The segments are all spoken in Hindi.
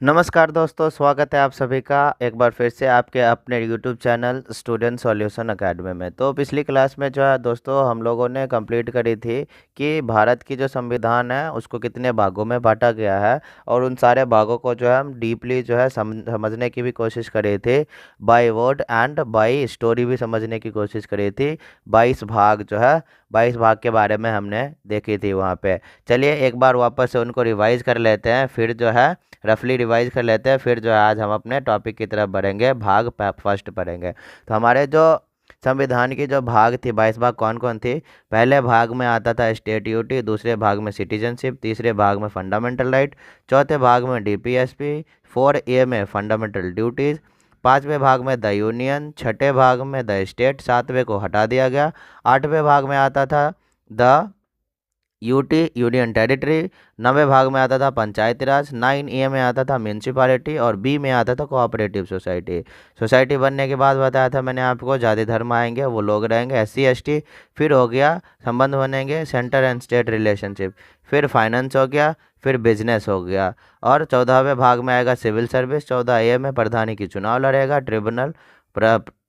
नमस्कार दोस्तों, स्वागत है आप सभी का एक बार फिर से आपके अपने YouTube channel student solution academy में। तो पिछली क्लास में जो है दोस्तों हम लोगों ने कंप्लीट करी थी कि भारत की जो संविधान है उसको कितने भागों में बांटा गया है, और उन सारे भागों को जो है हम डीपली जो है समझने की भी कोशिश करी थी। By word and bye story भी समझने की कोशिश करी थी। 22 भाग जो है 22 भाग के बारे में हमने देखी थी वहाँ पे। चलिए एक बार वापस से उनको रिवाइज कर लेते हैं, फिर जो है रफली रिवाइज कर लेते हैं, फिर जो है आज हम अपने टॉपिक की तरफ बढ़ेंगे, भाग फर्स्ट पढ़ेंगे। तो हमारे जो संविधान की जो भाग थी 22 भाग कौन कौन थी। पहले भाग में आता था स्टेट ड्यूटी, दूसरे भाग में सिटीजनशिप, तीसरे भाग में फंडामेंटल राइट, चौथे भाग में डीपीएसपी, 4A में फंडामेंटल ड्यूटीज़, पाँचवें भाग में द यूनियन, छठे भाग में द स्टेट, सातवें को हटा दिया गया, आठवें भाग में आता था द यूटी यूनियन टेरिटरी, नवे भाग में आता था पंचायती राज, 9A में आता था म्यूनसिपालिटी, और बी में आता था कोऑपरेटिव सोसाइटी। सोसाइटी बनने के बाद बताया था मैंने आपको जाति धर्म आएंगे, वो लोग रहेंगे SC ST। फिर हो गया संबंध बनेंगे सेंटर एंड स्टेट रिलेशनशिप, फिर फाइनेंस हो गया, फिर बिजनेस हो गया, और 14वें भाग में आएगा सिविल सर्विस। 14A में प्रधानी की चुनाव लड़ेगा, ट्रिब्यूनल,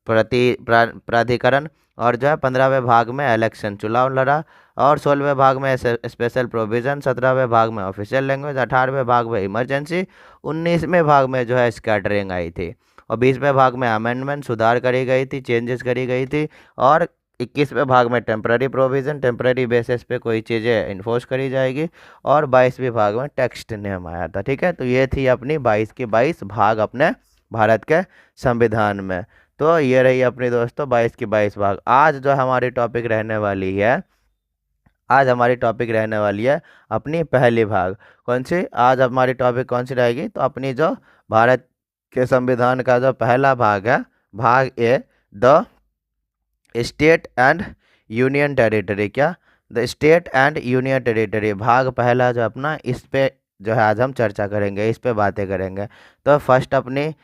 प्राधिकरण, और जो है 15वें भाग में इलेक्शन चुनाव लड़ा, और 16वें भाग में स्पेशल प्रोविज़न, 17वें भाग में ऑफिशियल लैंग्वेज, 18वें भाग में इमरजेंसी, 19वें भाग में जो है स्कैटरिंग आई थी, और 20वें भाग में अमेंडमेंट सुधार करी गई थी, चेंजेस करी गई थी, और 21वें भाग में टेम्पररी प्रोविज़न, टेम्पररी बेसिस पे कोई चीज़ें इन्फोर्स करी जाएगी, और 22वें भाग में टेक्स्ट नेम आया था। ठीक है, तो ये थी अपनी 22 की 22 भाग अपने भारत के संविधान में। तो ये रही अपनी दोस्तों 22 की 22 भाग। आज जो हमारी टॉपिक रहने वाली है, आज हमारी टॉपिक रहने वाली है अपनी पहली भाग। कौन सी आज हमारी टॉपिक कौन सी रहेगी, तो अपनी जो भारत के संविधान का जो पहला भाग है, भाग A, the state and union territory. क्या? The state and union territory भाग पहला जो अपना, इस पे जो है आज हम चर्चा करेंगे, इस पे बातें करेंगे। तो फर्स्ट अपनी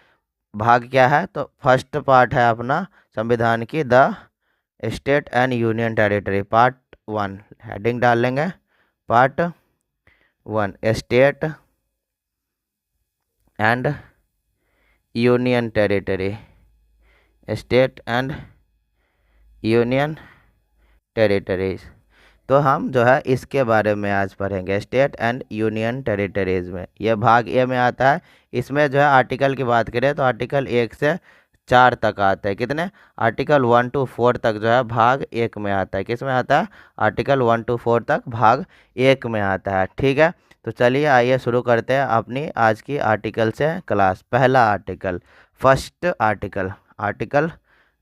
भाग क्या है, तो फर्स्ट पार्ट है अपना संविधान की the state and union territory part 1। Heading डाल लेंगे part 1, state and union territory, state and union territories. तो हम जो है इसके बारे में आज पढ़ेंगे, स्टेट एंड यूनियन टेरिटरीज में। यह भाग ए में आता है। इसमें जो है आर्टिकल की बात करें तो आर्टिकल 1 से 4 तक आते हैं। कितने? आर्टिकल 1 to 4 तक जो है भाग 1 में आता है। किस में आता है? आर्टिकल 1 to 4 तक भाग 1 में आता है। ठीक है, तो चलिए आइए शुरू करते हैं अपनी आज की आर्टिकल से क्लास। पहला article, first article, article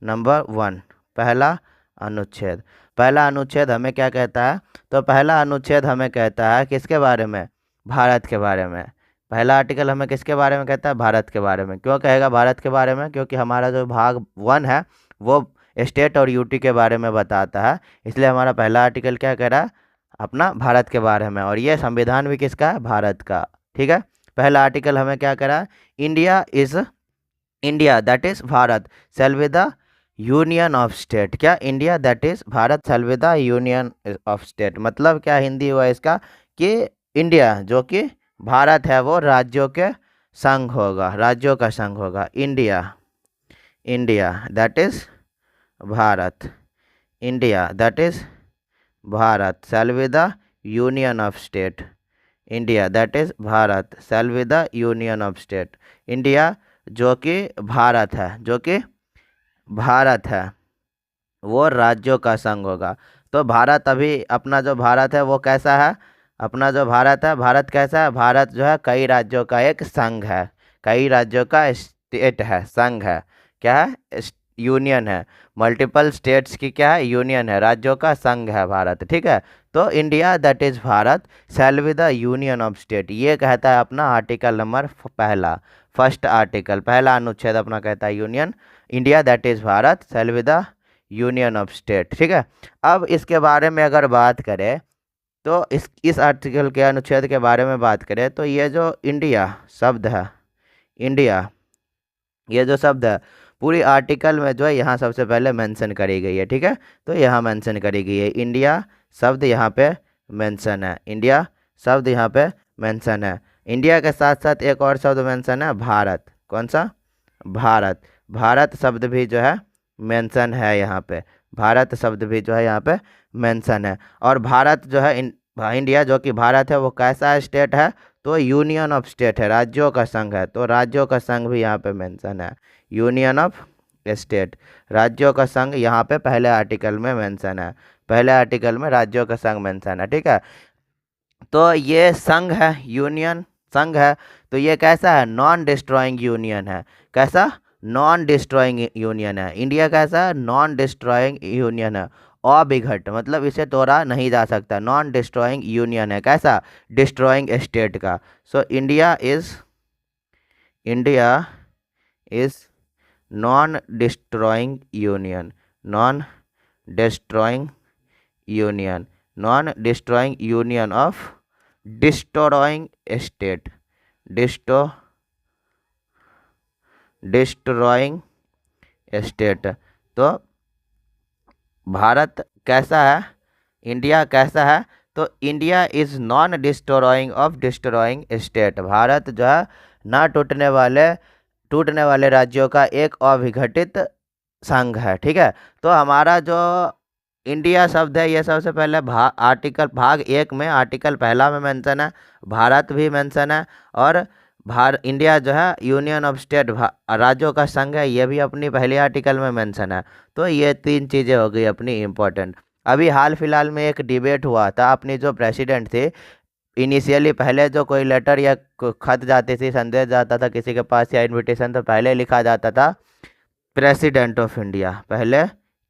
number 1, पहला अनुच्छेद। पहला अनुच्छेद हमें क्या कहता है, तो पहला अनुच्छेद हमें कहता है किसके बारे में? भारत के बारे में। पहला आर्टिकल हमें किसके बारे में कहता है? भारत के बारे में। क्यों कहेगा भारत के बारे में? क्योंकि हमारा जो भाग 1 है वो स्टेट और यूटी के बारे में बताता है, इसलिए हमारा पहला आर्टिकल क्या कह रहा है? अपना भारत के बारे में। और ये संविधान भी किसका है? भारत का। ठीक है, पहला आर्टिकल हमें क्या कह रहा है? India that is Bharat shall be the union of state. क्या? India that is Bharat shall be the union of state. मतलब क्या हिंदी हुआ इसका, कि इंडिया जो कि भारत है वो राज्यों के संघ होगा, राज्यों का संघ होगा। India, India that is Bharat, India that is Bharat shall be the union of state, India that is Bharat shall be the union of state. India जो कि भारत है, जो कि भारत है वो राज्यों का संघ होगा। तो भारत अभी अपना जो भारत है वो कैसा है? अपना जो भारत है, भारत कैसा है? भारत जो है कई राज्यों का एक संघ है, कई राज्यों का स्टेट है, संघ है। क्या है? यूनियन है। मल्टीपल स्टेट्स की क्या है? यूनियन है, राज्यों का संघ है भारत। ठीक है, तो India that is Bharat shall be the union of state, ये कहता है अपना आर्टिकल नंबर पहला, फर्स्ट आर्टिकल, पहला अनुच्छेद अपना कहता है union, India that is Bharat shall be the union of state. ठीक है, अब इसके बारे में अगर बात करें तो इस आर्टिकल के अनुच्छेद के बारे में बात करें तो ये जो इंडिया शब्द है, इंडिया ये जो शब्द है पूरी आर्टिकल में जो है यहाँ सबसे पहले मेंशन करी गई है। ठीक है, तो यहाँ मेंशन करी गई है, इंडिया शब्द यहाँ पे मेंशन है, इंडिया शब्द यहाँ पे मेंशन है। इंडिया के साथ साथ एक और शब्द मेंशन है, भारत। कौन सा? भारत। भारत शब्द भी जो है मेंशन है यहाँ पे, भारत शब्द भी जो है यहाँ पे मेंशन है। और भारत जो है इंडिया जो कि भारत है वो कैसा स्टेट है? तो यूनियन ऑफ स्टेट है, राज्यों का संघ है। तो राज्यों का संघ भी यहाँ पे मेंशन है, यूनियन ऑफ स्टेट, राज्यों का संघ यहाँ पे पहले आर्टिकल में मेंशन है, पहले आर्टिकल में राज्यों का संघ मेंशन है। ठीक है, तो ये संघ है, यूनियन संघ है। तो ये कैसा है? नॉन डिस्ट्रॉइंग यूनियन है। कैसा? नॉन डिस्ट्रॉइंग यूनियन है। इंडिया कैसा है? नॉन डिस्ट्रॉइंग यूनियन है, अविघट, मतलब इसे तोड़ा नहीं जा सकता, नॉन डिस्ट्रॉइंग यूनियन है। कैसा? डिस्ट्रॉइंग स्टेट का। So India is non destroying union, non destroying union, non destroying union of destroying state, destroying state. तो भारत कैसा है? इंडिया कैसा है? तो India is non destroying of destroying state. Bharat जो है ना टूटने वाले राज्यों का एक अविघटित संघ है। ठीक है, तो हमारा जो इंडिया शब्द है ये सबसे पहले आर्टिकल भाग 1 में आर्टिकल पहला में मेंशन है, भारत भी मेंशन है, और इंडिया जो है यूनियन ऑफ स्टेट, राज्यों का संघ है, ये भी अपनी पहली आर्टिकल में मेंशन है। तो ये 3 चीज़ें हो गई अपनी इम्पोर्टेंट। अभी हाल फिलहाल में एक डिबेट हुआ था, अपनी जो प्रेसिडेंट थे, इनिशियली पहले जो कोई लेटर या खत जाती थी, संदेश जाता था किसी के पास या इनविटेशन, तो पहले लिखा जाता था प्रेसिडेंट ऑफ इंडिया। पहले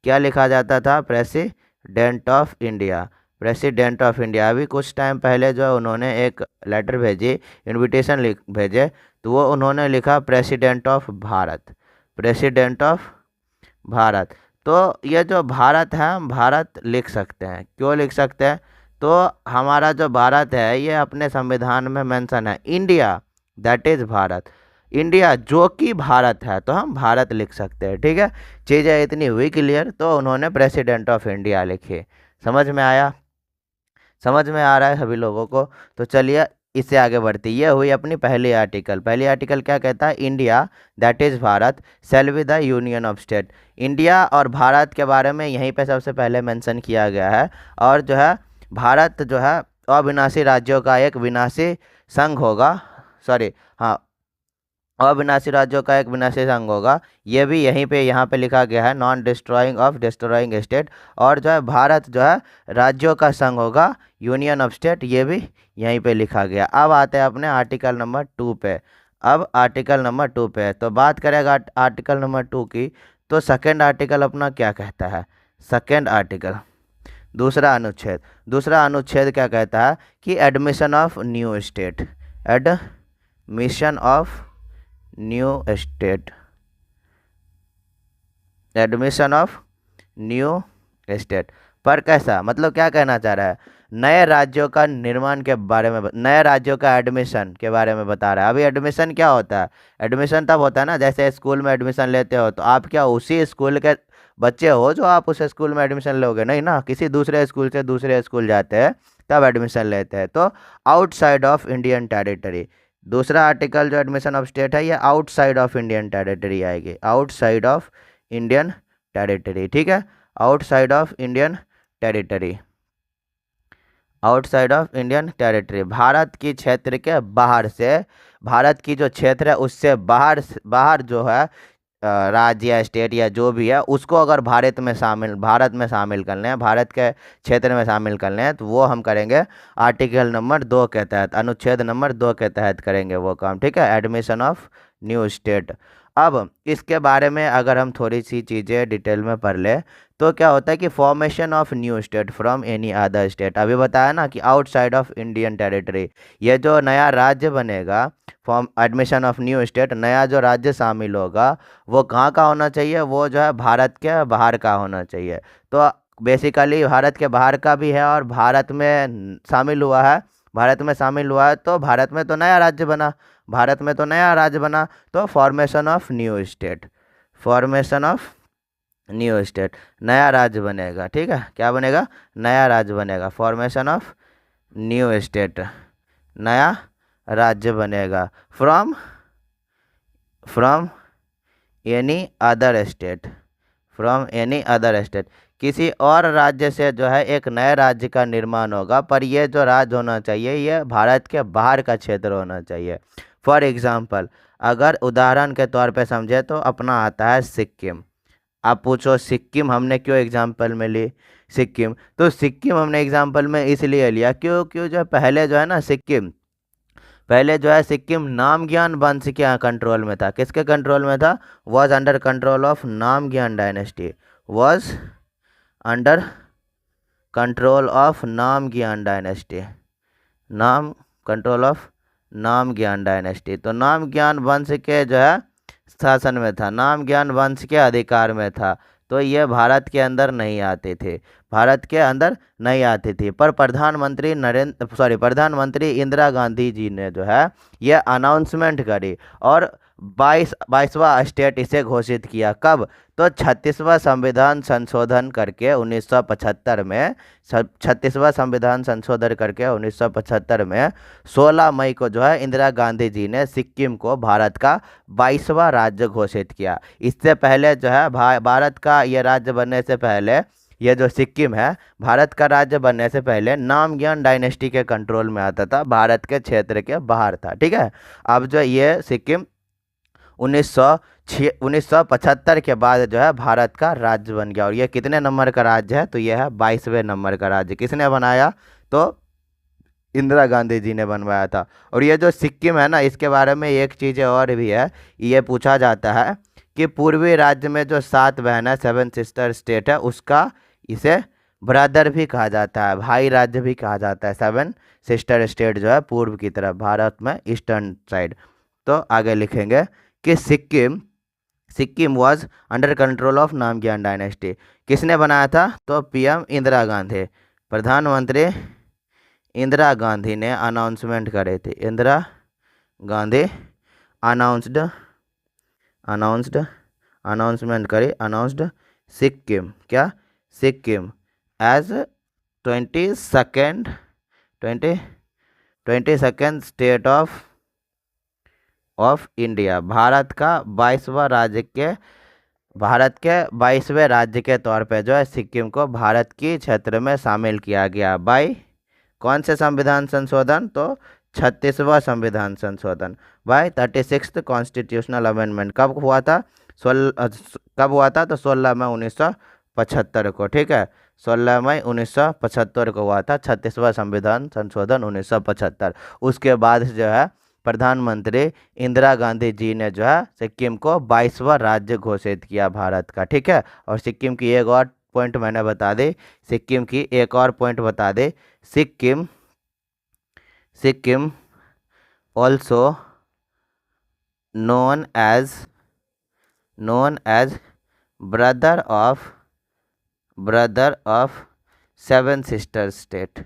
क्या लिखा जाता था? President of India, president of India. अभी कुछ टाइम पहले जो उन्होंने एक लेटर भेजी, इनविटेशन भेजे, तो वो उन्होंने लिखा president of Bharat, president of Bharat. तो ये जो भारत है, हम भारत लिख सकते हैं। क्यों लिख सकते हैं? तो हमारा जो भारत है ये अपने संविधान में मेंशन है, India that is Bharat, India जो कि भारत है, तो हम भारत लिख सकते हैं। ठीक है, चीज़ें इतनी हुई क्लियर, तो उन्होंने प्रेसिडेंट ऑफ इंडिया लिखी। समझ में आया? समझ में आ रहा है सभी लोगों को? तो चलिए इससे आगे बढ़ती। ये हुई अपनी पहली आर्टिकल। पहली आर्टिकल क्या कहता है? India that is Bharat shall be the union of state. India और भारत के बारे में यहीं पे सबसे पहले मेंशन किया गया है। और जो है भारत जो है अविनाशी राज्यों का एक विनाशी संघ होगा, सॉरी हाँ, अविनाशी राज्यों का एक विनाशी संघ होगा। ये भी यहीं पे यहाँ पे लिखा गया है, non destroying of destroying state. और जो है भारत जो है राज्यों का संघ होगा, यूनियन ऑफ स्टेट, ये भी यहीं पे लिखा गया। अब आते हैं अपने आर्टिकल नंबर 2 पे। अब आर्टिकल नंबर 2 पे तो बात करेगा आर्टिकल नंबर 2 की। तो सेकेंड आर्टिकल अपना क्या कहता है? सेकेंड आर्टिकल दूसरा अनुच्छेद क्या कहता है? कि admission of new state, admission of new state, admission of new state पर कैसा, मतलब क्या कहना चाह रहा है? नए राज्यों का निर्माण के बारे में, नए राज्यों का एडमिशन के बारे में बता रहा है। अभी एडमिशन क्या होता है? एडमिशन तब होता है ना, जैसे स्कूल में एडमिशन लेते हो, तो आप क्या उसी स्कूल के बच्चे हो जो आप उस स्कूल में एडमिशन लोगे? नहीं ना, किसी दूसरे स्कूल से दूसरे स्कूल जाते हैं तब एडमिशन लेते हैं। तो आउटसाइड ऑफ इंडियन टेरिटरी, दूसरा आर्टिकल जो एडमिशन ऑफ स्टेट है ये आउटसाइड ऑफ इंडियन टेरिटरी आएगी, आउटसाइड ऑफ इंडियन टेरिटरी। ठीक है, outside of Indian territory, outside of Indian territory, Bharat की क्षेत्र के बाहर से, भारत की जो क्षेत्र है उससे बाहर जो है राज्य या स्टेट या जो भी है, उसको अगर भारत में शामिल करने हैं, भारत के क्षेत्र में शामिल करने हैं, तो वो हम करेंगे आर्टिकल नंबर 2 के तहत, अनुच्छेद नंबर 2 के तहत करेंगे वो काम। ठीक है, एडमिशन ऑफ न्यू स्टेट। अब इसके बारे में अगर हम थोड़ी सी चीज़ें डिटेल में पढ़ ले, तो क्या होता है कि formation of new state from any other state, अभी बताया ना कि आउटसाइड ऑफ इंडियन टेरिटरी, ये जो नया राज्य बनेगा, form admission of new state, नया जो राज्य शामिल होगा वो कहाँ का होना चाहिए? वो जो है भारत के बाहर का होना चाहिए। तो बेसिकली भारत के बाहर का भी है और भारत में शामिल हुआ है, भारत में शामिल हुआ है, तो भारत में तो नया राज्य बना, भारत में तो नया राज्य बना, तो formation of new state, formation of new state, नया राज्य बनेगा। ठीक है, क्या बनेगा? नया राज्य बनेगा, फॉर्मेशन ऑफ न्यू स्टेट, नया राज्य बनेगा from from any other state, from any other state, किसी और राज्य से जो है एक नए राज्य का निर्माण होगा, पर ये जो राज्य होना चाहिए ये भारत के बाहर का क्षेत्र होना चाहिए। फॉर एग्जाम्पल, अगर उदाहरण के तौर पे समझे तो अपना आता है सिक्किम। आप पूछो सिक्किम हमने क्यों एग्जाम्पल में ली सिक्किम, तो सिक्किम हमने एग्जाम्पल में इसलिए लिया क्यों जो पहले जो है ना सिक्किम, पहले जो है सिक्किम नामग्याल वंश के कंट्रोल में था। किसके कंट्रोल में था? Was under control of Namgyal dynasty, was under control of Namgyal dynasty, नाम कंट्रोल ऑफ नामग्याल डायनेस्टी। तो नामग्याल वंश के जो है शासन में था, नामग्याल वंश के अधिकार में था, तो ये भारत के अंदर नहीं आते थे, भारत के अंदर नहीं आती थी। पर प्रधानमंत्री इंदिरा गांधी जी ने जो है ये अनाउंसमेंट करी और 22वां स्टेट इसे घोषित किया। कब? तो 36वां संविधान संशोधन करके 1975 में, 36वां संविधान संशोधन करके 1975 में 16 मई को जो है इंदिरा गांधी जी ने सिक्किम को भारत का 22वां राज्य घोषित किया। इससे पहले जो है भारत का ये राज्य बनने से पहले, ये जो सिक्किम है भारत का राज्य बनने से पहले नामग्याल डायनेस्टी के कंट्रोल में आता था, भारत के क्षेत्र के बाहर था। ठीक है, अब जो ये सिक्किम 1975 के बाद जो है भारत का राज्य बन गया। और ये कितने नंबर का राज्य है? तो ये है 22वें नंबर का राज्य। किसने बनाया? तो इंदिरा गांधी जी ने बनवाया था। और ये जो सिक्किम है ना, इसके बारे में एक चीज़ और भी है, ये पूछा जाता है कि पूर्वी राज्य में जो 7 बहन है, 7 सिस्टर स्टेट है, उसका इसे ब्रदर भी कहा जाता है, भाई राज्य भी कहा जाता है। 7 सिस्टर स्टेट जो है पूर्व की तरफ, भारत में ईस्टर्न साइड। तो आगे लिखेंगे कि Sikkim was under control of Namgyal dynasty. किसने बनाया था? तो पीएम इंदिरा गांधी, प्रधानमंत्री इंदिरा गांधी ने अनाउंसमेंट करे थे। इंदिरा गांधी अनाउंसमेंट करी, अनाउंस्ड सिक्किम, क्या? Sikkim as 22nd state of India, Bharat के 22वें राज्य के तौर पे जो है सिक्किम को भारत की क्षेत्र में शामिल किया गया। बाय कौन से संविधान संशोधन? तो 36वां संविधान संशोधन, बाय 36th कॉन्स्टिट्यूशनल अमेंडमेंट। कब हुआ था? तो 16 मई 1975 को। ठीक है, 16 मई 1975 को हुआ था 36वां संविधान संशोधन 1975। उसके बाद जो है प्रधानमंत्री इंदिरा गांधी जी ने जो है सिक्किम को 22वां राज्य घोषित किया भारत का। ठीक है, और सिक्किम की एक और पॉइंट मैंने बता दी, सिक्किम की एक और पॉइंट बता दे, Sikkim also known as brother of 7 sisters state,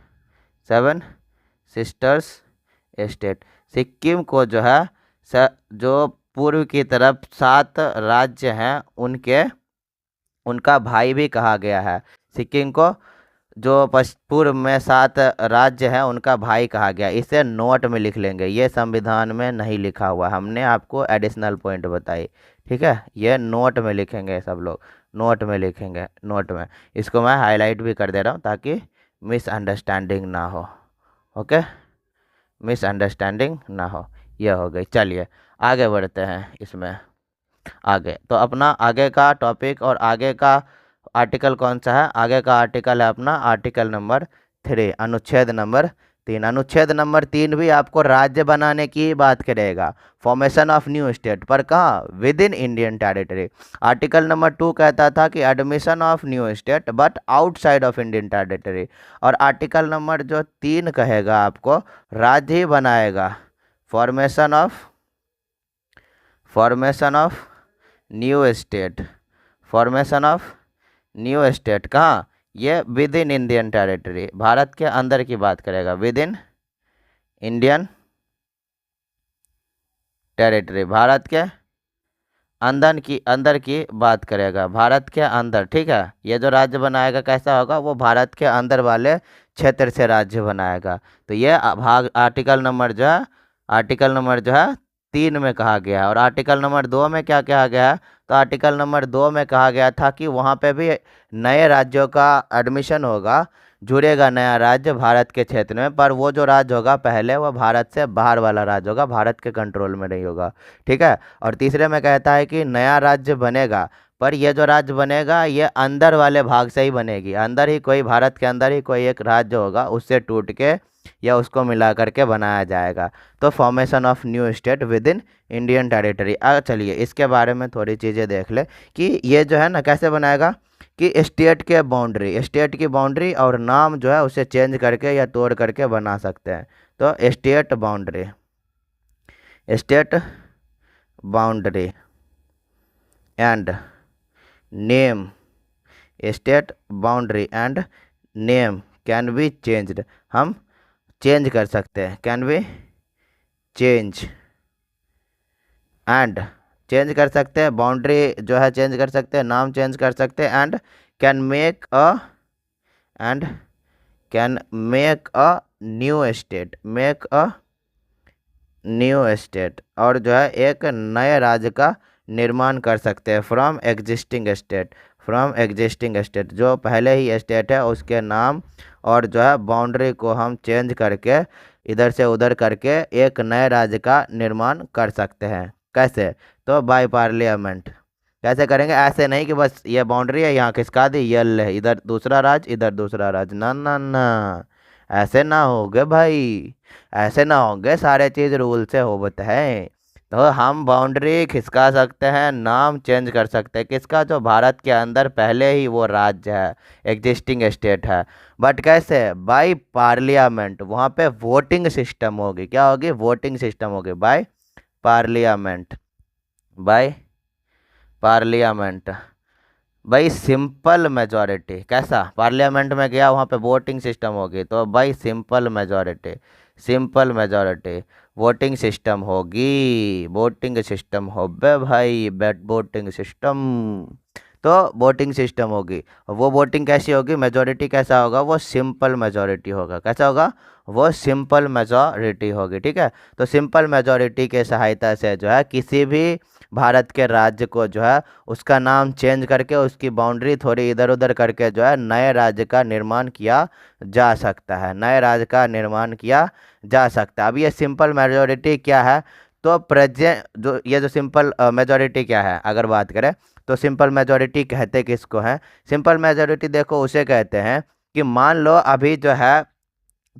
7 sisters state। Sikkim को जो है जो पूर्व की तरफ 7 राज्य हैं उनका भाई भी कहा गया है। सिक्किम को जो पूर्व में 7 राज्य हैं उनका भाई कहा गया। इसे नोट में लिख लेंगे, ये संविधान में नहीं लिखा हुआ, हमने आपको एडिशनल पॉइंट बताई। ठीक है, ये नोट में लिखेंगे, सब लोग नोट में लिखेंगे, नोट में। इसको मैं हाईलाइट भी कर दे रहा हूँ ताकि मिसअंडरस्टैंडिंग ना हो। ओके, मिसअंडरस्टैंडिंग ना हो। ये हो गई। चलिए आगे बढ़ते हैं इसमें आगे। तो अपना आगे का टॉपिक और आगे का आर्टिकल कौन सा है? आगे का आर्टिकल है अपना आर्टिकल नंबर 3, अनुच्छेद नंबर 3। अनुच्छेद नंबर 3 भी आपको राज्य बनाने की बात करेगा, फॉर्मेशन ऑफ न्यू स्टेट, पर कहाँ? With in Indian territory. Article number 2 कहता था कि admission of new state but outside of Indian territory. और आर्टिकल नंबर जो 3 कहेगा आपको राज्य ही बनाएगा, formation of new state, formation of new state कहाँ? ये with in Indian territory, Bharat के अंदर की बात करेगा, with in Indian territory, Bharat के अंदर की बात करेगा, भारत के अंदर। ठीक है, ये जो राज्य बनाएगा कैसा होगा? वो भारत के अंदर वाले क्षेत्र से राज्य बनाएगा। तो ये भाग आर्टिकल नंबर जो है आर्टिकल नंबर जो है 3 में कहा गया है। और आर्टिकल नंबर 2 में क्या कहा गया है? तो आर्टिकल नंबर 2 में कहा गया था कि वहाँ पे भी नए राज्यों का एडमिशन होगा, जुड़ेगा नया राज्य भारत के क्षेत्र में, पर वो जो राज्य होगा पहले वो भारत से बाहर वाला राज्य होगा, भारत के कंट्रोल में नहीं होगा। ठीक है। और तीसरे में कहता है कि नया राज्य बनेगा, पर ये जो राज्य बनेगा ये अंदर वाले भाग से ही बनेगी, अंदर ही कोई, भारत के अंदर ही कोई एक राज्य होगा, उससे टूट के या उसको मिला करके बनाया जाएगा। तो formation of new state with in Indian territory. चलिए इसके बारे में थोड़ी चीज़ें देख ले कि ये जो है ना कैसे बनाएगा, कि स्टेट की बाउंड्री और नाम जो है उसे चेंज करके या तोड़ करके बना सकते हैं। तो state boundary and name, state boundary and name can be changed, हम चेंज कर सकते हैं, can be change and, change कर सकते हैं, बाउंड्री जो है चेंज कर सकते हैं, नाम चेंज कर सकते हैं, and can make a new state, और जो है एक नए राज्य का निर्माण कर सकते हैं फ्रॉम एग्जिस्टिंग स्टेट, जो पहले ही स्टेट है उसके नाम और जो है बाउंड्री को हम चेंज करके इधर से उधर करके एक नए राज्य का निर्माण कर सकते हैं। कैसे? तो बाय पार्लियामेंट। कैसे करेंगे? ऐसे नहीं कि बस ये बाउंड्री है यहाँ खिसका दी, ये ले इधर दूसरा राज्य इधर दूसरा राज्य, ना ना ना, ऐसे ना होगे भाई, ऐसे ना होंगे, सारे चीज़ रूल से होते हैं। तो हम बाउंड्री खिसका सकते हैं, नाम चेंज कर सकते हैं, किसका? जो भारत के अंदर पहले ही वो राज्य है, एग्जिस्टिंग स्टेट है। बट कैसे? By parliament. वहाँ पे वोटिंग सिस्टम होगी, क्या होगी? वोटिंग सिस्टम होगी बाय पार्लियामेंट, बाय पार्लियामेंट, भाई सिंपल मेजॉरिटी। कैसा? पार्लियामेंट में गया वहाँ पे वोटिंग सिस्टम होगी, तो भाई सिंपल मेजॉरिटी वोटिंग सिस्टम होगी, वोटिंग सिस्टम हो बे भाई, बैट वोटिंग सिस्टम। तो वोटिंग सिस्टम होगी, वो वोटिंग कैसी होगी? मेजॉरिटी कैसा होगा? वो सिंपल मेजॉरिटी होगा। कैसा होगा? वो सिंपल मेजॉरिटी होगी। ठीक है। तो सिंपल मेजॉरिटी के सहायता से जो है किसी भी भारत के राज्य को जो है उसका नाम चेंज करके उसकी बाउंड्री थोड़ी इधर उधर करके जो है नए राज्य का निर्माण किया जा सकता है, नए राज्य का निर्माण किया जा सकता है। अब ये सिंपल मेजॉरिटी क्या है? तो प्रेजेंट जो ये जो सिंपल मेजॉरिटी क्या है अगर बात करें, तो सिंपल मेजॉरिटी कहते किसको है? सिंपल मेजॉरिटी देखो उसे कहते हैं कि मान लो अभी जो है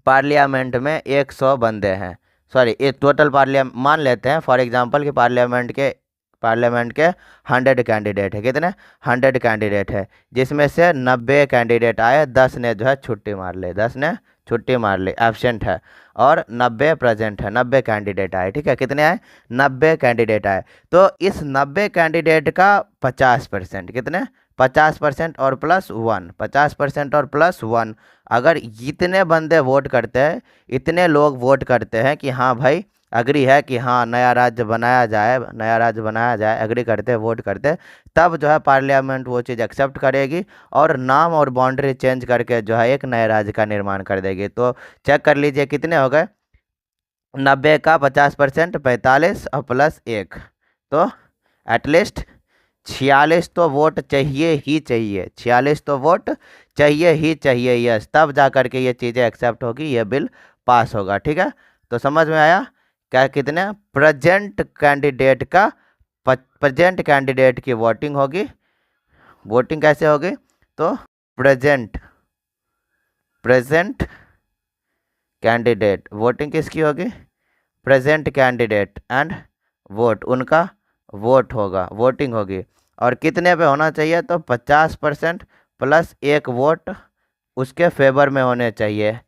पार्लियामेंट में 100 बंदे हैं, सॉरी एक टोटल पार्लियामेंट मान लेते हैं फॉर एग्जांपल कि पार्लियामेंट के 100 कैंडिडेट है। कितने? 100 कैंडिडेट है, जिसमें से 90 कैंडिडेट आए, 10 ने जो है छुट्टी मार ली, 10 ने छुट्टी मार ली, एब्सेंट है, और 90 प्रेजेंट है, 90 कैंडिडेट आए। ठीक है। कितने आए? 90 कैंडिडेट आए। तो इस 90 कैंडिडेट का 50%, कितने? 50% और प्लस 1, 50% और प्लस 1, अगर इतने बंदे वोट करते हैं, इतने लोग वोट करते हैं कि हाँ भाई अग्री है कि हाँ नया राज्य बनाया जाए, एग्री करते, वोट करते, तब जो है पार्लियामेंट वो चीज़ एक्सेप्ट करेगी और नाम और बाउंड्री चेंज करके जो है एक नए राज्य का निर्माण कर देगी। तो चेक कर लीजिए कितने हो गए? 90 का 50%, 45 और प्लस 1, तो एटलीस्ट 46 तो वोट चाहिए ही चाहिए, 46 तो वोट चाहिए ही चाहिए, यस, तब जा करके ये चीज़ें एक्सेप्ट होगी, ये बिल पास होगा। ठीक है। तो समझ में आया? क्या कितने? प्रेजेंट कैंडिडेट की वोटिंग होगी। वोटिंग कैसे होगी? तो प्रेजेंट कैंडिडेट वोटिंग किसकी होगी? प्रेजेंट कैंडिडेट एंड वोट, उनका वोट होगा, वोटिंग होगी। और कितने पे होना चाहिए? तो 50% प्लस 1 वोट उसके फेवर में होने चाहिए,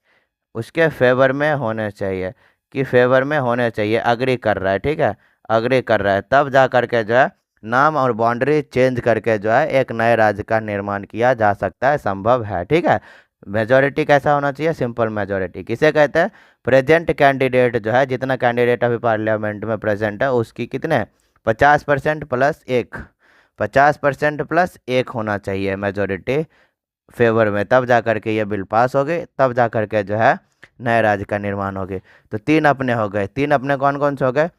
उसके फेवर में होने चाहिए, कि फेवर में होने चाहिए, अग्री कर रहा है। ठीक है। अग्री कर रहा है, तब जा करके जो है नाम और बाउंड्री चेंज करके जो है एक नए राज्य का निर्माण किया जा सकता है, संभव है। ठीक है। मेजॉरिटी कैसा होना चाहिए? Simple majority. किसे कहते हैं? प्रेजेंट कैंडिडेट जो है, जितना कैंडिडेट अभी पार्लियामेंट में प्रेजेंट है उसकी कितने? 50% प्लस 1, 50% प्लस 1 होना चाहिए मेजॉरिटी फेवर में, तब जा करके ये बिल पास हो गई, तब जा करके जो है नए राज्य का निर्माण हो गई। तो तीन अपने हो गए। तीन अपने कौन कौन से हो गए?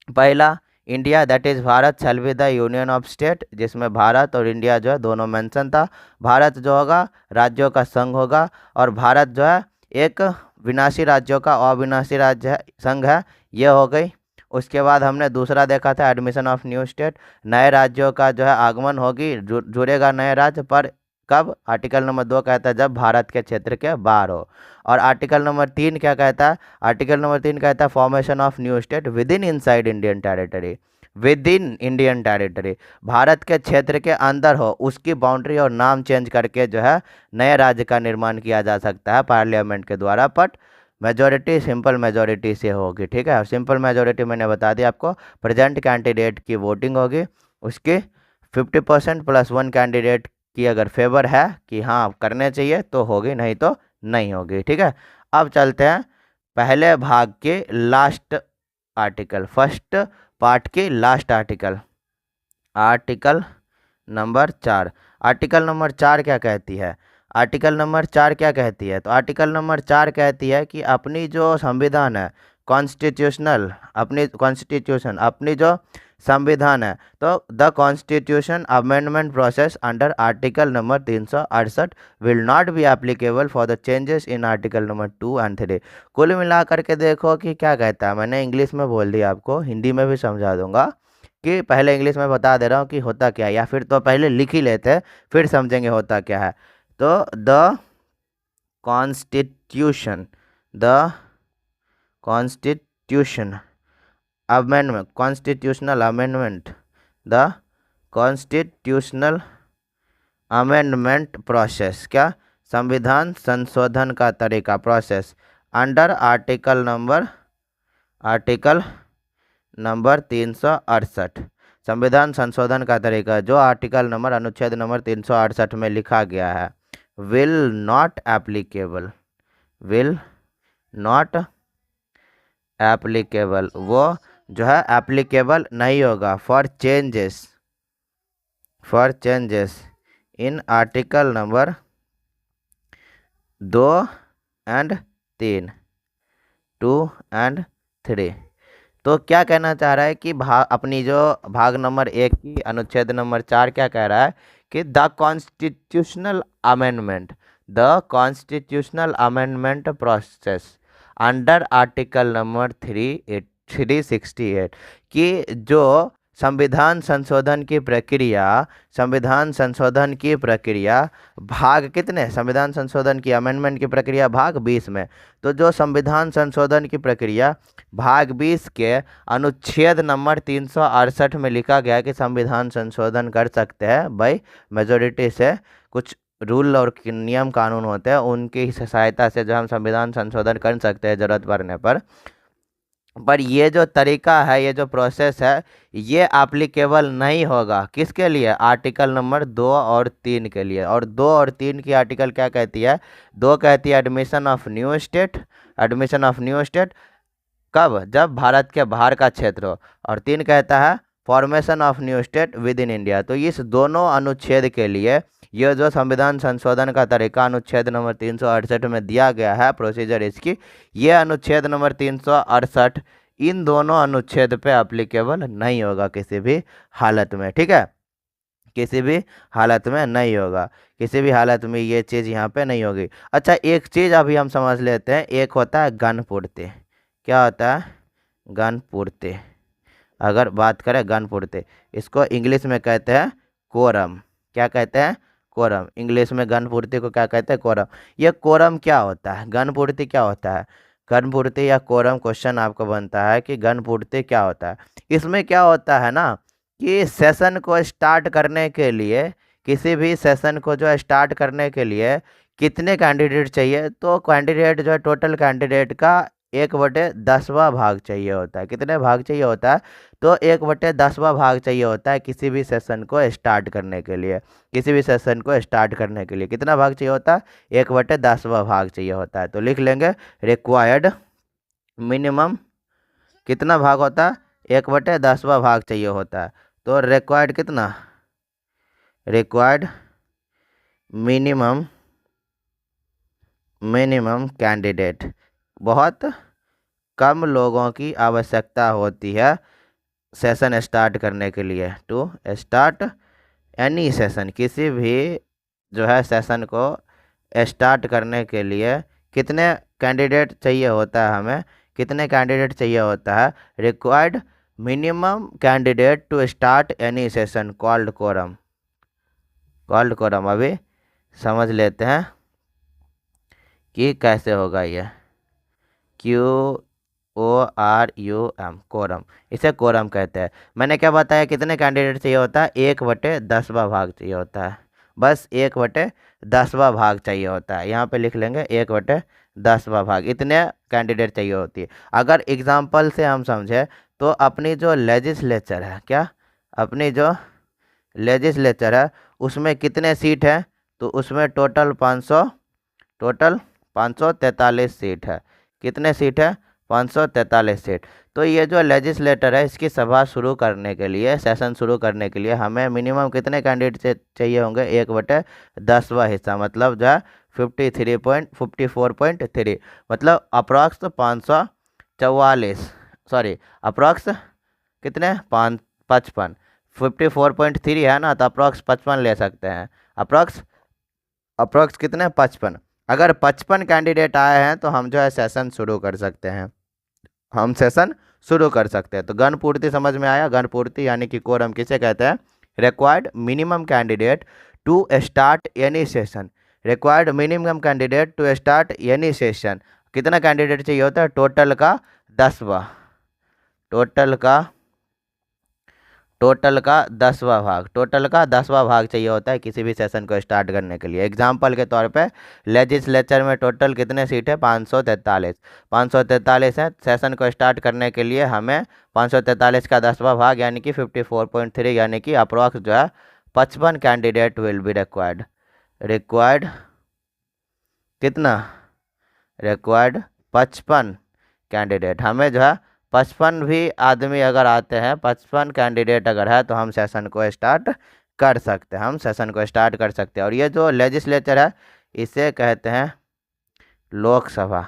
पहला, India that is Bharat shall be the union of state, जिसमें भारत और इंडिया जो है दोनों मेंशन था। भारत जो होगा राज्यों का संघ होगा, और भारत जो है एक विनाशी राज्यों का अविनाशी राज्य है, संघ है। ये हो गई। उसके बाद हमने दूसरा देखा था एडमिशन ऑफ न्यू स्टेट, नए राज्यों का जो है आगमन होगी, जुड़ेगा नए राज्य, पर कब? आर्टिकल नंबर 2 कहता है जब भारत के क्षेत्र के बाहर हो। और आर्टिकल नंबर 3 क्या कहता है? आर्टिकल नंबर 3 कहता है formation of new state with in inside Indian territory, with in Indian territory, Bharat के क्षेत्र के अंदर हो, उसकी बाउंड्री और नाम चेंज करके जो है नए राज्य का निर्माण किया जा सकता है पार्लियामेंट के द्वारा, बट मेजोरिटी सिंपल मेजोरिटी से होगी। ठीक है, सिंपल मेजोरिटी मैंने बता दिया आपको, प्रेजेंट कैंडिडेट की वोटिंग होगी, उसके 50% प्लस 1 कैंडिडेट की अगर फेवर है कि हाँ करने चाहिए तो होगी, नहीं तो नहीं होगी। ठीक है, अब चलते हैं पहले भाग के लास्ट आर्टिकल, फर्स्ट पार्ट के last article, article number 4। Article number 4 क्या कहती है? आर्टिकल नंबर 4 क्या कहती है? तो आर्टिकल नंबर 4 कहती है कि अपनी जो संविधान है, कॉन्स्टिट्यूशनल, अपनी कॉन्स्टिट्यूशन, अपनी जो संविधान है, तो the constitution amendment process under article number 368 will not be applicable for the changes in article number 2 and 3। कुल मिला करके देखो कि क्या कहता है, मैंने इंग्लिश में बोल दिया, आपको हिंदी में भी समझा दूंगा, कि पहले इंग्लिश में बता दे रहा हूँ कि होता क्या है, या फिर तो पहले लिख ही लेते हैं फिर समझेंगे होता क्या है। तो the constitution, the constitution amendment, constitutional amendment, the constitutional amendment process, क्या? संविधान संशोधन का तरीका, प्रोसेस, अंडर आर्टिकल नंबर 368, संविधान संशोधन का तरीका जो आर्टिकल नंबर अनुच्छेद नंबर 368 में लिखा गया है, will not applicable, will not applicable, वो जो है एप्लीकेबल नहीं होगा for changes in article number 2 and 3, 2 and 3। तो क्या कहना चाह रहा है कि अपनी जो भाग नंबर 1 की अनुच्छेद नंबर 4 क्या कह रहा है कि the constitutional amendment process under article number 368 कि जो संविधान संशोधन की प्रक्रिया भाग कितने, संविधान संशोधन की अमेंडमेंट की प्रक्रिया भाग 20 में, तो जो संविधान संशोधन की प्रक्रिया भाग 20 के अनुच्छेद नंबर 368 में लिखा गया कि संविधान संशोधन कर सकते हैं भाई मेजोरिटी से, कुछ रूल और नियम कानून होते हैं उनकी सहायता से जो हम संविधान संशोधन कर सकते हैं ज़रूरत पड़ने पर ये जो तरीका है, ये जो प्रोसेस है, ये एप्लीकेबल नहीं होगा किसके लिए? आर्टिकल नंबर 2 और 3 के लिए। और 2 और 3 की आर्टिकल क्या कहती है? 2 कहती है एडमिशन ऑफ न्यू स्टेट, कब? जब भारत के बाहर का क्षेत्र हो, और 3 कहता है formation of new state with in India. तो इस दोनों अनुच्छेद के लिए यह जो संविधान संशोधन का तरीका अनुच्छेद नंबर 368 में दिया गया है, प्रोसीजर इसकी, ये अनुच्छेद नंबर 368 इन दोनों अनुच्छेद पे एप्लीकेबल नहीं होगा किसी भी हालत में। ठीक है, किसी भी हालत में नहीं होगा, किसी भी हालत में ये चीज़ यहाँ पे नहीं होगी। अच्छा, एक चीज़ अभी हम समझ लेते हैं, एक होता है गण पूर्ति। क्या होता है? गण पूर्ति। अगर बात करें गण पूर्ति, इसको इंग्लिश में कहते हैं कोरम। क्या कहते हैं? कोरम। इंग्लिश में गण पूर्ति को क्या कहते हैं? कोरम। ये कोरम क्या होता है? गण पूर्ति क्या होता है? गण पूर्ति या कोरम, क्वेश्चन आपको बनता है कि गण पूर्ति क्या होता है। इसमें क्या होता है ना कि सेशन को स्टार्ट करने के लिए, किसी भी सेशन को जो है स्टार्ट करने के लिए कितने कैंडिडेट चाहिए? तो कैंडिडेट जो है टोटल कैंडिडेट का 1/10वां भाग चाहिए होता है। कितने भाग चाहिए होता है? तो 1/10वां भाग चाहिए होता है किसी भी सेशन को स्टार्ट करने के लिए। किसी भी सेशन को स्टार्ट करने के लिए कितना भाग चाहिए होता है? 1/10वां भाग चाहिए होता है। तो लिख लेंगे रिक्वायर्ड मिनिमम कितना भाग होता है? 1/10वां भाग चाहिए होता है। तो रिक्वायर्ड कितना? रिक्वायर्ड मिनिमम मिनिमम कैंडिडेट, बहुत कम लोगों की आवश्यकता होती है सेशन स्टार्ट करने के लिए। टू स्टार्ट एनी सेशन, किसी भी जो है सेशन को स्टार्ट करने के लिए कितने कैंडिडेट चाहिए होता है, हमें कितने कैंडिडेट चाहिए होता है? Required minimum candidate to start any session called quorum. Called quorum अभी समझ लेते हैं कि कैसे होगा ये। QORUM, कोरम, इसे कोरम कहते हैं। मैंने क्या बताया, कितने कैंडिडेट चाहिए होता है? 1/10वां भाग चाहिए होता है, बस 1/10वां भाग चाहिए होता है। यहाँ पे लिख लेंगे 1/10वां भाग, इतने कैंडिडेट चाहिए होती है। अगर एग्जाम्पल से हम समझे तो अपनी जो लेजिस्लेचर है, क्या अपनी जो लेजिस्लेचर है उसमें कितने सीट है? तो उसमें टोटल 543 सीट है। कितने सीट है? 543 सीट। तो ये जो लेजिस्लेटर है इसकी सभा शुरू करने के लिए, सेशन शुरू करने के लिए हमें मिनिमम कितने कैंडिडेट चाहिए होंगे? 1/10वां हिस्सा, मतलब जो है 54.3, मतलब अप्रॉक्स 544, सॉरी अप्रॉक्स कितने? 55, 54.3 है ना, तो अप्रॉक्स 55 ले सकते हैं। अप्रॉक्स कितने? 55। अगर 55 कैंडिडेट आए हैं तो हम जो है सेशन शुरू कर सकते हैं, हम सेशन शुरू कर सकते हैं। तो गण पूर्ति समझ में आया? गण पूर्ति यानी कि कोरम किसे कहते हैं? Required minimum candidate to start any session. Required minimum candidate to start any session, कितना कैंडिडेट चाहिए होता है? टोटल का 10वां, टोटल का 10वां भाग, टोटल का 10वां भाग चाहिए होता है किसी भी सेशन को स्टार्ट करने के लिए। एग्जाम्पल के तौर पे लेजिस्लेचर में टोटल कितने सीट है? 543, 543 है। सेशन को स्टार्ट करने के लिए हमें 543 का 10वां भाग यानी कि 54.3 यानी कि अप्रॉक्स जो है 55 कैंडिडेट विल बी रिक्वायर्ड कितना? Required 55 candidate. हमें जो है 55 भी आदमी अगर आते हैं, 55 कैंडिडेट अगर है तो हम सेशन को स्टार्ट कर सकते हैं, हम सेशन को स्टार्ट कर सकते हैं। और ये जो लेजिस्लेचर है इसे कहते हैं लोकसभा।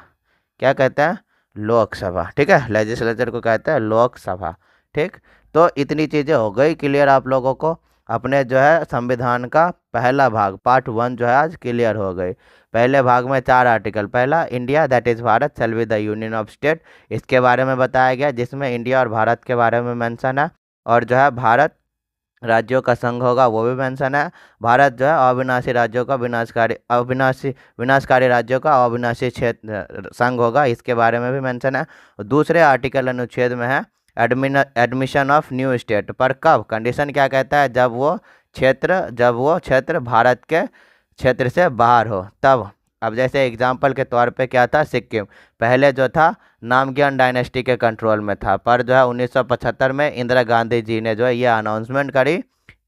क्या कहते हैं? लोकसभा, ठीक है। लेजिस्लेचर को कहते हैं लोकसभा, ठीक। तो इतनी चीज़ें हो गई क्लियर आप लोगों को। अपने जो है संविधान का पहला भाग पार्ट 1 जो है आज क्लियर हो गई। पहले भाग में 4 आर्टिकल, पहला India that is Bharat shall be the union of state, इसके बारे में बताया गया जिसमें इंडिया और भारत के बारे में मेंशन है। और जो है भारत राज्यों का संघ होगा वो भी मेंशन है। भारत जो है अविनाशी राज्यों का विनाशकारी राज्यों का अविनाशी क्षेत्र संघ होगा, इसके बारे में भी मेंशन है। दूसरे आर्टिकल अनुच्छेद में है एडमिशन ऑफ न्यू स्टेट, पर कब? कंडीशन क्या कहता है? जब वो क्षेत्र भारत के क्षेत्र से बाहर हो तब। अब जैसे एग्जाम्पल के तौर पे क्या था? सिक्किम पहले जो था नामग्याल डायनेस्टी के कंट्रोल में था, पर जो है 1975 में इंदिरा गांधी जी ने जो है ये अनाउंसमेंट करी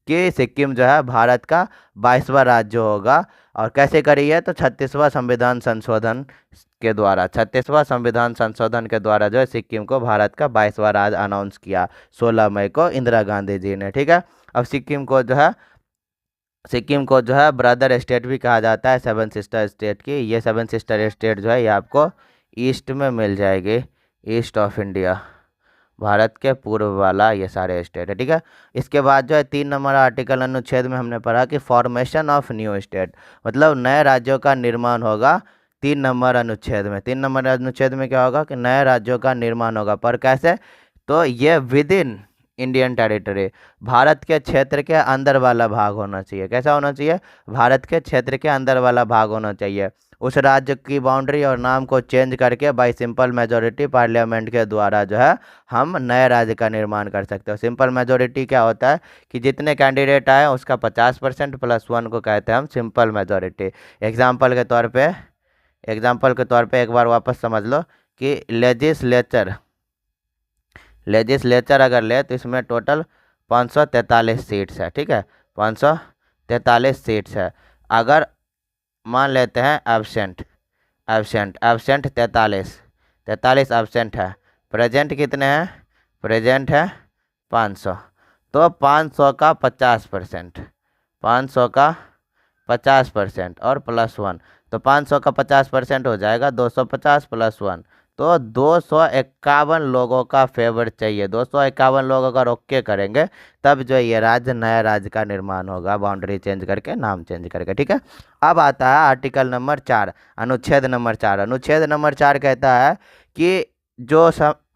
कि सिक्किम जो है भारत का 22वां राज्य होगा। और कैसे करी है? तो 36वां संविधान संशोधन के द्वारा, 36वां संविधान संशोधन के द्वारा जो है सिक्किम को भारत का 22वां राज्य अनाउंस किया 16 मई को इंदिरा गांधी जी ने, ठीक है। अब सिक्किम को जो है ब्रदर स्टेट भी कहा जाता है, 7 सिस्टर स्टेट की। ये 7 सिस्टर स्टेट जो है ये आपको ईस्ट में मिल जाएगी, ईस्ट ऑफ इंडिया, भारत के पूर्व वाला ये सारे स्टेट है, ठीक है। इसके बाद जो है 3 नंबर आर्टिकल अनुच्छेद में हमने पढ़ा कि फॉर्मेशन ऑफ न्यू स्टेट, मतलब नए राज्यों का निर्माण होगा 3 नंबर अनुच्छेद में। 3 नंबर अनुच्छेद में क्या होगा कि नए राज्यों का निर्माण होगा, पर कैसे? तो ये with in Indian territory, Bharat के क्षेत्र के अंदर वाला भाग होना चाहिए। कैसा होना चाहिए? भारत के क्षेत्र के अंदर वाला भाग होना चाहिए। उस राज्य की बाउंड्री और नाम को चेंज करके बाई सिंपल मेजोरिटी पार्लियामेंट के द्वारा जो है हम नए राज्य का निर्माण कर सकते हो। सिंपल मेजोरिटी क्या होता है कि जितने कैंडिडेट आए उसका 50% + 1 को कहते हैं हम सिंपल मेजोरिटी। एग्जाम्पल के तौर पे एक बार वापस समझ लो कि लेजिस्लेचर अगर ले तो इसमें टोटल 543 सीट्स है, ठीक है। 543 सीट्स है। अगर मान लेते हैं एब्सेंट 43 एब्सेंट है, प्रेजेंट कितने हैं? प्रेजेंट है 500, तो 500 का 50%, 500 का 50% और +1, तो 500 का 50% हो जाएगा 250 +1, तो 251 लोगों का फेवर चाहिए। 251 लोग अगर ओके करेंगे तब जो ये राज्य, नया राज्य का निर्माण होगा, बाउंड्री चेंज करके, नाम चेंज करके। ठीक है, अब आता है आर्टिकल नंबर 4, अनुच्छेद नंबर 4। अनुच्छेद नंबर 4 कहता है कि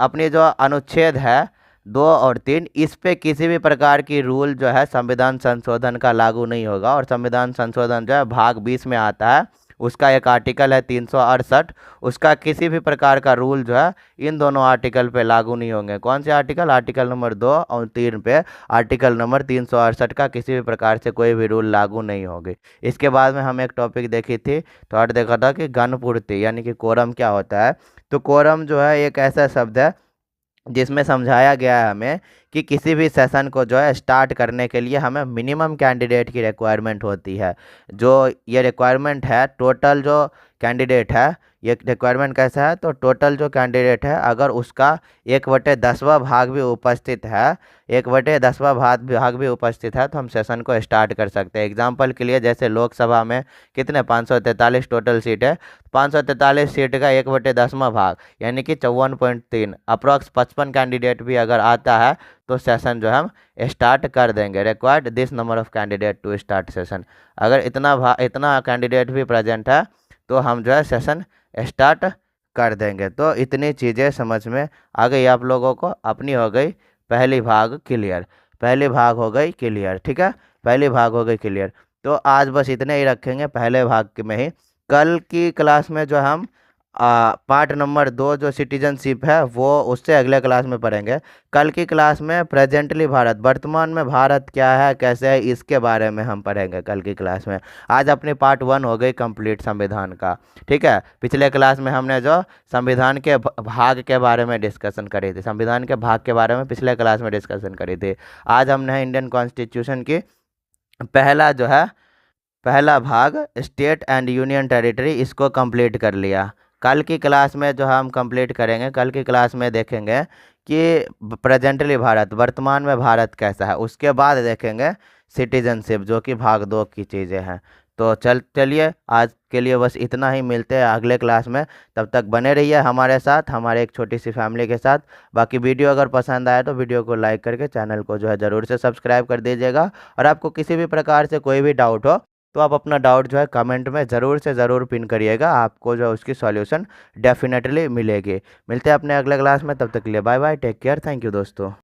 अपनी जो अनुच्छेद है 2 और 3, इस पे किसी भी प्रकार की रूल जो है संविधान संशोधन का लागू नहीं होगा। और संविधान संशोधन जो है भाग 20 में आता है, उसका एक आर्टिकल है 368, उसका किसी भी प्रकार का रूल जो है इन दोनों आर्टिकल पे लागू नहीं होंगे। कौन से आर्टिकल? आर्टिकल नंबर 2 और 3 पे आर्टिकल नंबर 368 का किसी भी प्रकार से कोई भी रूल लागू नहीं होगी। इसके बाद में हम एक टॉपिक देखी थी, तो और देखा था कि गणपूर्ति यानी कि कोरम क्या होता है। तो कोरम जो है एक ऐसा शब्द है जिसमें समझाया गया है हमें कि किसी भी सेशन को जो है स्टार्ट करने के लिए हमें मिनिमम कैंडिडेट की रिक्वायरमेंट होती है। जो ये रिक्वायरमेंट है, टोटल जो कैंडिडेट है, ये रिक्वायरमेंट कैसा है, तो टोटल जो कैंडिडेट है अगर उसका 1/10वां भाग भी उपस्थित है, 1/10वां भाग भी उपस्थित है, तो हम सेशन को स्टार्ट कर सकते हैं। एग्जाम्पल के लिए जैसे लोकसभा में कितने 543 टोटल सीट है, 543 सीट का 1/10वां भाग यानी कि 54.3, अप्रॉक्स 55 कैंडिडेट भी अगर आता है तो सेशन जो हम स्टार्ट कर देंगे। Required this number of candidate to start session. अगर इतना कैंडिडेट भी प्रेजेंट है तो हम जो है सेशन स्टार्ट कर देंगे। तो इतनी चीज़ें समझ में आ गई आप लोगों को। अपनी हो गई पहली भाग क्लियर, पहली भाग हो गई क्लियर। ठीक है, पहली भाग हो गई क्लियर। तो आज बस इतने ही रखेंगे पहले भाग में ही। कल की क्लास में जो हम पार्ट नंबर 2 जो सिटीजनशिप है वो उससे अगले क्लास में पढ़ेंगे। कल की क्लास में प्रेजेंटली भारत, वर्तमान में भारत क्या है, कैसे है, इसके बारे में हम पढ़ेंगे कल की क्लास में। आज अपनी पार्ट 1 हो गई कंप्लीट संविधान का। ठीक है, पिछले क्लास में हमने जो संविधान के भाग के बारे में डिस्कशन करी थी, संविधान के भाग के बारे में पिछले क्लास में डिस्कशन करी थी। आज हमने इंडियन कॉन्स्टिट्यूशन की पहला भाग स्टेट एंड यूनियन टेरिटरी, इसको कंप्लीट कर लिया। कल की क्लास में जो हम कंप्लीट करेंगे, कल की क्लास में देखेंगे कि प्रेजेंटली भारत, वर्तमान में भारत कैसा है। उसके बाद देखेंगे सिटीजनशिप जो कि भाग 2 की चीज़ें हैं। तो चलिए आज के लिए बस इतना ही, मिलते हैं अगले क्लास में। तब तक बने रहिए हमारे साथ, हमारे एक छोटी सी फैमिली के साथ। बाकी वीडियो अगर पसंद आए तो वीडियो को लाइक करके चैनल को जो है ज़रूर से सब्सक्राइब कर दीजिएगा। और आपको किसी भी प्रकार से कोई भी डाउट हो तो आप अपना डाउट जो है कमेंट में ज़रूर से ज़रूर पिन करिएगा, आपको जो है उसकी सॉल्यूशन डेफिनेटली मिलेगी। मिलते हैं अपने अगले क्लास में, तब तक के लिए bye bye, take care, thank you दोस्तों।